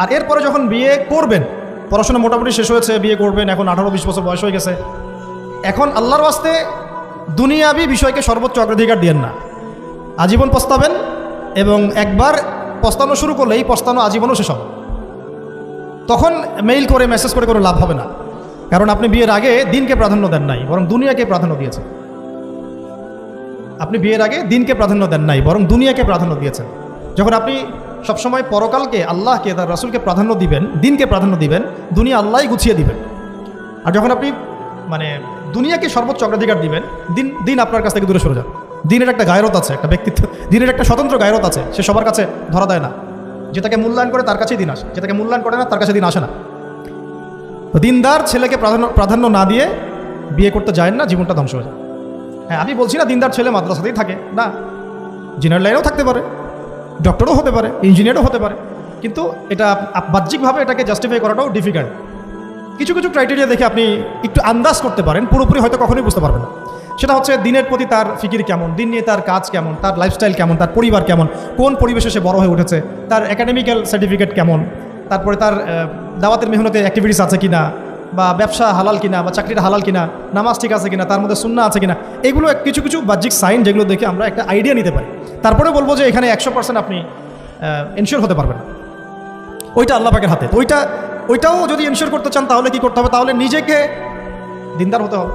আর এরপরে যখন বিয়ে করবেন, পড়াশোনা মোটামুটি শেষ হয়েছে, বিয়ে করবেন, এখন 18-20 বছর বয়স হয়ে গেছে, এখন আল্লাহর ওয়াস্তে দুনিয়াবি বিষয়কে সর্বোচ্চ অগ্রাধিকার দিয়েন না। আজীবন পস্তাবেন, এবং একবার পস্তানো শুরু করলে এই পস্তানো আজীবনও শেষ হবে। তখন মেইল করে মেসেজ করে কোনো লাভ হবে না, কারণ আপনি বিয়ের আগে দিনকে প্রাধান্য দেন নাই, বরং দুনিয়াকে প্রাধান্য দিয়েছেন। আপনি বিয়ের আগে দিনকে প্রাধান্য দেন নাই, বরং দুনিয়াকে প্রাধান্য দিয়েছেন। যখন আপনি সবসময় পরকালকে, আল্লাহকে, তার রাসূলকে প্রাধান্য দিবেন, দিনকে প্রাধান্য দিবেন, দুনিয়া আল্লাহই গুছিয়ে দিবেন। আর যখন আপনি দুনিয়াকে সর্বোচ্চ অগ্রাধিকার দিবেন, দিন আপনার কাছ থেকে দূরে সরে যান। দিনের একটা গায়রত আছে, একটা ব্যক্তিত্ব, দিনের একটা স্বতন্ত্র গায়রত আছে, সে সবার কাছে ধরা দেয় না। যেটাকে মূল্যায়ন করে তার কাছেই দিন আসে, যেটাকে মূল্যায়ন করে না তার কাছে দিন আসে না। তো দিনদার ছেলেকে প্রাধান্য না দিয়ে বিয়ে করতে যায় না, জীবনটা ধ্বংস হয়ে যায়। হ্যাঁ, আমি বলছি না দিনদার ছেলে মাদ্রাসাতেই থাকে, না, ইঞ্জিনিয়ার লাইনেও থাকতে পারে, ডক্টরও হতে পারে, ইঞ্জিনিয়ারও হতে পারে, কিন্তু এটা বাহ্যিকভাবে এটাকে জাস্টিফাই করাটাও ডিফিকাল্ট। কিছু কিছু ক্রাইটেরিয়া দেখে আপনি একটু আন্দাজ করতে পারেন, পুরোপুরি হয়তো কখনোই বুঝতে পারবেন না। সেটা হচ্ছে দিনের প্রতি তার ফিকির কেমন, দিন নিয়ে তার কাজ কেমন, তার লাইফস্টাইল কেমন, তার পরিবার কেমন, কোন পরিবেশে সে বড় হয়ে উঠেছে, তার একাডেমিক্যাল সার্টিফিকেট কেমন, তারপরে তার দাওয়াতের মেহনতে অ্যাক্টিভিটিস আছে কিনা, বা ব্যবসা হালাল কিনা, বা চাকরিটা হালাল কিনা, নামাজ ঠিক আছে কিনা, তার মধ্যে সুন্নাহ আছে কিনা, এগুলো কিছু কিছু বাহ্যিক সাইন যেগুলো দেখে আমরা একটা আইডিয়া নিতে পারি। তারপরে বলবো যে এখানে 100% আপনি এনশিওর হতে পারবেন না, ওইটা আল্লাহ পাকের হাতে। ওইটাও যদি এনশিওর করতে চান তাহলে কি করতে হবে, তাহলে নিজেকে দিনদার হতে হবে।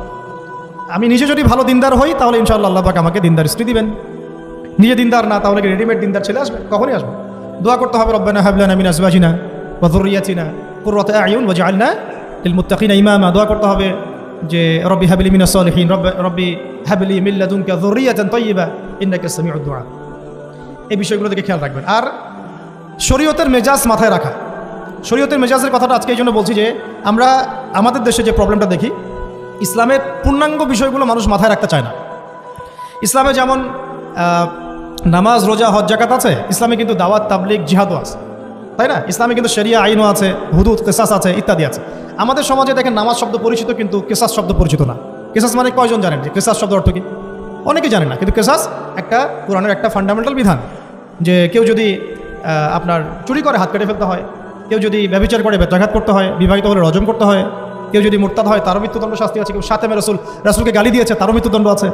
আমি নিজে যদি ভালো দিনদার হই তাহলে ইনশাআল্লাহ আল্লাহ পাক আমাকে দিনদার স্ত্রী দিবেন। নিজে দিনদার না, তাহলে কি রেডিমেড দিনদার ছেলে আসবে? কখনই আসবে। দোয়া করতে হবে, রব্বানা হাব লানা মিন আজওয়াজিনা ওয়া যুররিয়াতিনা কুররাতা আ'য়ুন ওয়াজআলনা লিল মুত্তাকিনা ইমামা। দোয়া করতে হবে যে রব্বি হাবলি মিনাস সালিহিন, রব্বি হাবলি মিন লাদুনকা যুররিয়াতান তাইয়্যিবা ইন্নাকা সামিউদ দুআ। এই বিষয়গুলো দিকে খেয়াল রাখবেন। আর শরীয়তের মেজাজ মাথায় রাখা। শরীয়তের মেজাজের কথাটা আজকে এই জন্য বলছি যে আমরা আমাদের দেশে যে প্রবলেমটা দেখি, ইসলামের পূর্ণাঙ্গ বিষয়গুলো মানুষ মাথায় রাখতে চায় না। ইসলামে যেমন নামাজ, রোজা, হজ, যাকাত আছে, ইসলামে কিন্তু দাওয়াত, তাবলিগ, জিহাদও আছে, তাই না? ইসলামে কিন্তু শরিয়া আইনও আছে, হুদুদ, কিসাস আছে, ইত্যাদি আছে। আমাদের সমাজে দেখেন নামাজ শব্দ পরিচিত, কিন্তু কিসাস শব্দ পরিচিত না। কিসাস মানে কয়জন জানেন যে কিসাস শব্দ অর্থ কি? অনেকেই জানে না, কিন্তু কিসাস একটা কোরআনের একটা ফান্ডামেন্টাল বিধান, যে কেউ যদি আপনার চুরি করে হাত কেটে ফেলতে হয়, কেউ যদি ব্যভিচার করে বেত্রাঘাত করতে হয়, বিবাহিত হলে রজম করতে হয়, কেউ যদি মুরতাদ হয় তারও মৃত্যুদণ্ড শাস্তি আছে, কেউ সাতেমে রাসূলকে গালি দিয়েছে তারও মৃত্যুদণ্ড আছে।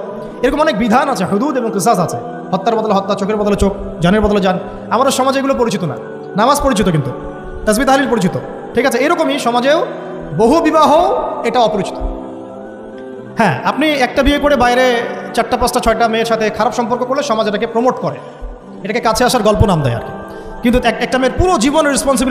এরকম অনেক বিধান আছে, হুদুদ এবং কিসাস আছে। হত্যার বদলে হত্যা, চোখের বদলে চোখ, জানের বদলে জান। আমাদের সমাজে এগুলো পরিচিত না। নামাজ পরিচিত, কিন্তু তাসবিহ তাহলিল পরিচিত, ঠিক আছে? এরকমই সমাজেও বহু বিবাহ এটা অপরিচিত। হ্যাঁ, আপনি একটা বিয়ে করে বাইরে 4টা 5টা 6টা মেয়ের সাথে খারাপ সম্পর্ক করলে সমাজ এটাকে প্রমোট করে, এটাকে কাছে আসার গল্প নাম দেয় আর কি। কিন্তু একটা মেয়ের পুরো জীবনের রেসপন্সিবিলিটি